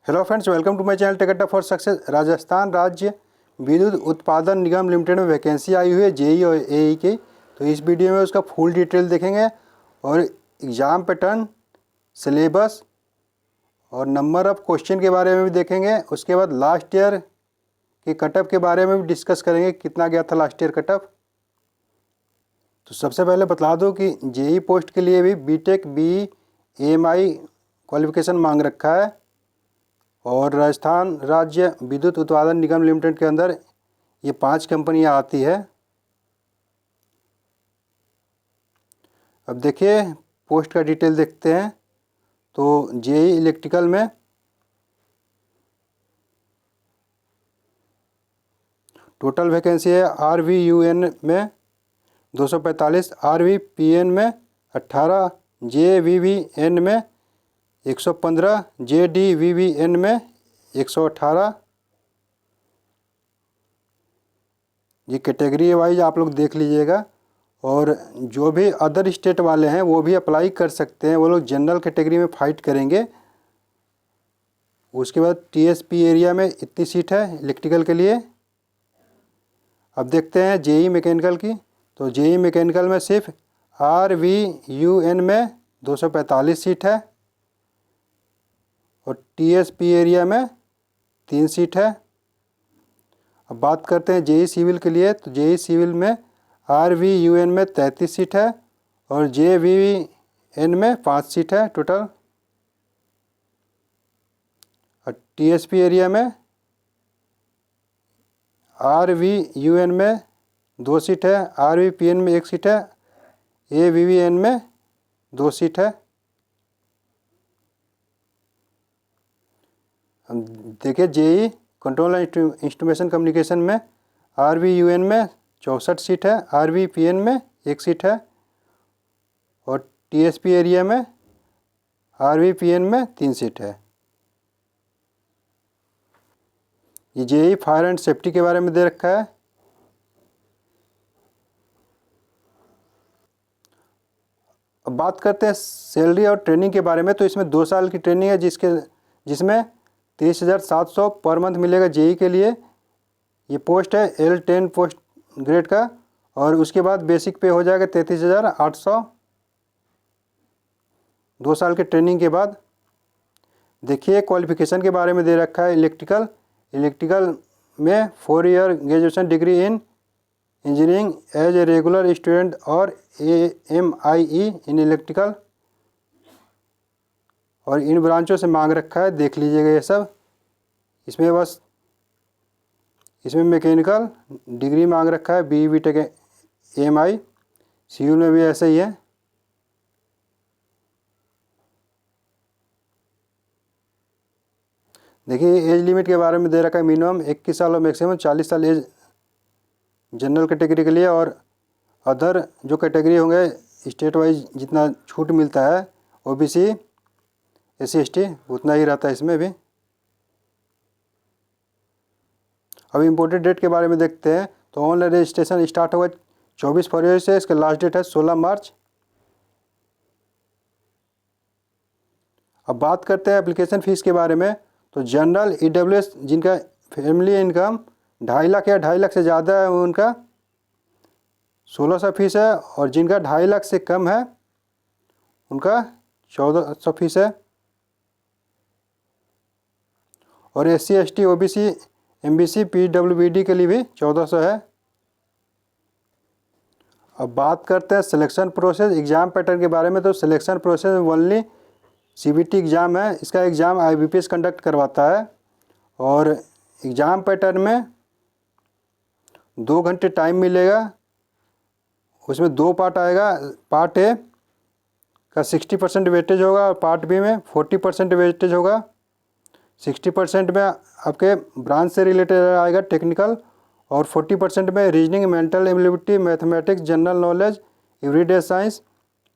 Hello friends, welcome to my channel tech Adda for success. Rajasthan राज्य विद्युत उत्पादन निगम लिमिटेड में वैकेंसी आई हुई है जेई और एई की। तो इस वीडियो में उसका फुल डिटेल देखेंगे और एग्ज़ाम पैटर्न, सिलेबस और नंबर ऑफ़ क्वेश्चन के बारे में भी देखेंगे। उसके बाद लास्ट ईयर के कटअप के बारे में भी डिस्कस करेंगे, कितना गया था लास्ट ईयर कटअप। तो सबसे पहले बता दूं कि जेई पोस्ट के लिए भी बीटेक बी एएमआई क्वालिफिकेशन मांग रखा है और राजस्थान राज्य विद्युत उत्पादन निगम लिमिटेड के अंदर ये 5 कंपनियां आती है। अब देखिए पोस्ट का डिटेल देखते हैं। तो जेई इलेक्ट्रिकल में टोटल वैकेंसी है RVUN में 245, RVPN में 18, JVVN में 115, JDVVN में 118। ये कैटेगरी वाइज आप लोग देख लीजिएगा। और जो भी अदर स्टेट वाले हैं वो भी अप्लाई कर सकते हैं, वो लोग जनरल कैटेगरी में फ़ाइट करेंगे। उसके बाद TSP एरिया में इतनी सीट है इलेक्ट्रिकल के लिए। अब देखते हैं जेई मैकेनिकल की। तो जेई मैकेनिकल में सिर्फ RVUN में 245 सीट है और TSP एरिया में 3 सीट है। अब बात करते हैं जेई सिविल के लिए। तो जेई सिविल में RVUN में 33 सीट है और JVVN में 5 सीट है टोटल। और TSP एरिया में RVUN में 2 सीट है, RVPN में 1 सीट है, AVVN में 2 सीट है। देखिए JE control and instrumentation communication में RVUN में 64 सीट है, RVPN में 1 सीट है और TSP एरिया में RVPN में 3 सीट है। ये जेई फायर एंड सेफ्टी के बारे में दे रखा है। अब बात करते हैं सैलरी और ट्रेनिंग के बारे में। तो इसमें 2 साल की ट्रेनिंग है जिसमें 23,700 पर मंथ मिलेगा जेई के लिए। ये पोस्ट है L10 पोस्ट ग्रेड का और उसके बाद बेसिक पे हो जाएगा 33,800 2 साल के ट्रेनिंग के बाद। देखिए क्वालिफिकेशन के बारे में दे रखा है। इलेक्ट्रिकल में 4 year graduation degree in engineering as a regular student और AMIE इन इलेक्ट्रिकल, और इन ब्रांचों से मांग रखा है। देख लीजिएगा ये सब। इसमें मैकेनिकल डिग्री मांग रखा है BTech AMI। सिविल में भी ऐसा ही है। देखिए एज लिमिट के बारे में दे रखा है। मिनिमम 21 साल और मैक्सिमम 40 साल एज जनरल कैटेगरी के लिए। और अदर जो कैटेगरी होंगे स्टेट वाइज जितना छूट मिलता है OBC SC ST उतना ही रहता है इसमें भी। अब इम्पोर्टेड डेट के बारे में देखते हैं। तो ऑनलाइन रजिस्ट्रेशन स्टार्ट होगा 24 फरवरी से। इसका लास्ट डेट है 16 मार्च। अब बात करते हैं एप्लीकेशन फ़ीस के बारे में। तो जनरल EWS जिनका फैमिली इनकम 2.5 लाख या 2.5 लाख से ज़्यादा है उनका 1600 फीस है और जिनका 2.5 लाख से कम है उनका 1400 फीस है। और SC ST OBC MBC PWBD के लिए भी 1400 है। अब बात करते हैं सिलेक्शन प्रोसेस एग्ज़ाम पैटर्न के बारे में। तो selection process only CBT exam है। इसका एग्ज़ाम IBPS कंडक्ट करवाता है और एग्ज़ाम पैटर्न में 2 घंटे टाइम मिलेगा। उसमें 2 पार्ट आएगा। पार्ट A का 60% वेटेज होगा और पार्ट B में 40% वेटेज होगा। 60% में आपके ब्रांच से रिलेटेड आएगा टेक्निकल और 40% में reasoning, mental ability, mathematics, general knowledge, everyday science,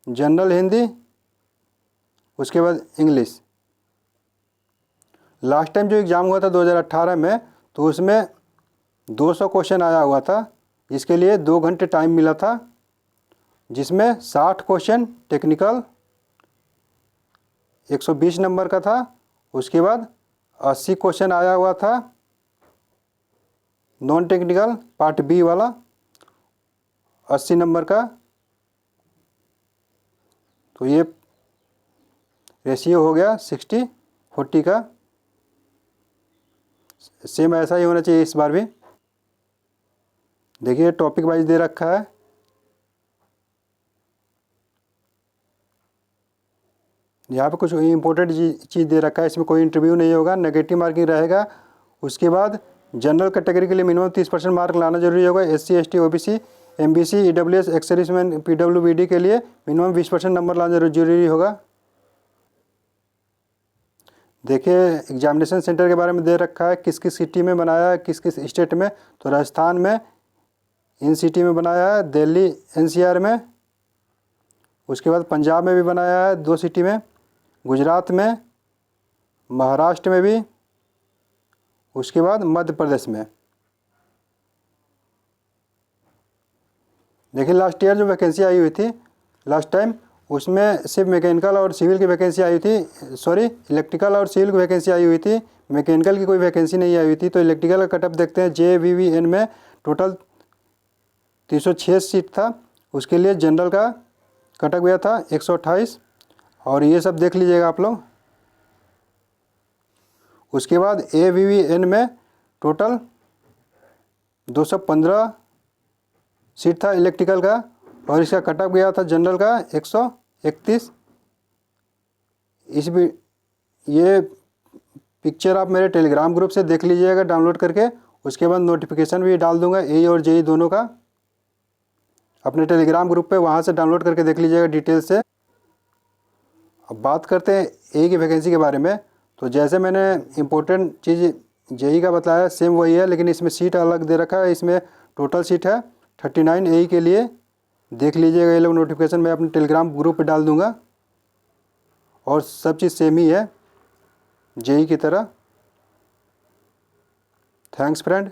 general Hindi, उसके बाद इंग्लिश। लास्ट टाइम जो एग्ज़ाम हुआ था 2018 में तो उसमें 200 क्वेश्चन आया हुआ था, जिसके लिए 2 घंटे टाइम मिला था, जिसमें 60 क्वेश्चन टेक्निकल 120 नंबर का था। उसके बाद 80 क्वेश्चन आया हुआ था नॉन टेक्निकल पार्ट बी वाला, 80 नंबर का। तो ये रेशियो हो गया 60-40 का। सेम ऐसा ही होना चाहिए इस बार भी। देखिए टॉपिक वाइज दे रखा है। यहाँ पे कुछ इंपॉर्टेंट चीज़ दे रखा है, इसमें कोई इंटरव्यू नहीं होगा, नेगेटिव मार्किंग रहेगा। उसके बाद जनरल कैटेगरी के लिए मिनिमम 30% मार्क लाना जरूरी होगा। SC ST OBC MBC EWS ex serviceman PWBD के लिए मिनिमम 20% नंबर लाना जरूरी होगा। देखिए एग्जामिनेशन सेंटर के बारे में दे रखा है, किस किस सिटी में बनाया है, किस किस स्टेट में। तो राजस्थान में इन सिटी में बनाया है, दिल्ली NCR में। उसके बाद पंजाब में भी बनाया है 2 सिटी में, गुजरात में, महाराष्ट्र में भी, उसके बाद मध्य प्रदेश में। देखिए लास्ट ईयर जो वैकेंसी आई हुई थी लास्ट टाइम, उसमें सिर्फ मैकेनिकल और सिविल की वैकेंसी आई हुई थी, सॉरी इलेक्ट्रिकल और सिविल की वैकेंसी आई हुई थी, मैकेनिकल की कोई वैकेंसी नहीं आई हुई थी। तो इलेक्ट्रिकल का कटअप देखते हैं। JVVN में टोटल 306 सीट था, उसके लिए जनरल का कटअप गया था 128, और ये सब देख लीजिएगा आप लोग। उसके बाद AVVN में टोटल 215 सीट था इलेक्ट्रिकल का, और इसका कटअप गया था जनरल का 131। ये पिक्चर आप मेरे टेलीग्राम ग्रुप से देख लीजिएगा डाउनलोड करके। उसके बाद नोटिफिकेशन भी डाल दूंगा AE और JEE दोनों का अपने टेलीग्राम ग्रुप पे, वहाँ से डाउनलोड करके देख लीजिएगा डिटेल से। अब बात करते हैं AE की वैकेंसी के बारे में। तो जैसे मैंने इम्पोर्टेंट चीज़ JEE का बताया सेम वही है, लेकिन इसमें सीट अलग दे रखा है। इसमें टोटल सीट है 39 AE के लिए। देख लीजिएगा, ये लोग नोटिफिकेशन मैं अपने टेलीग्राम ग्रुप पे डाल दूंगा, और सब चीज़ सेम ही है JEE की तरह। Thanks friend.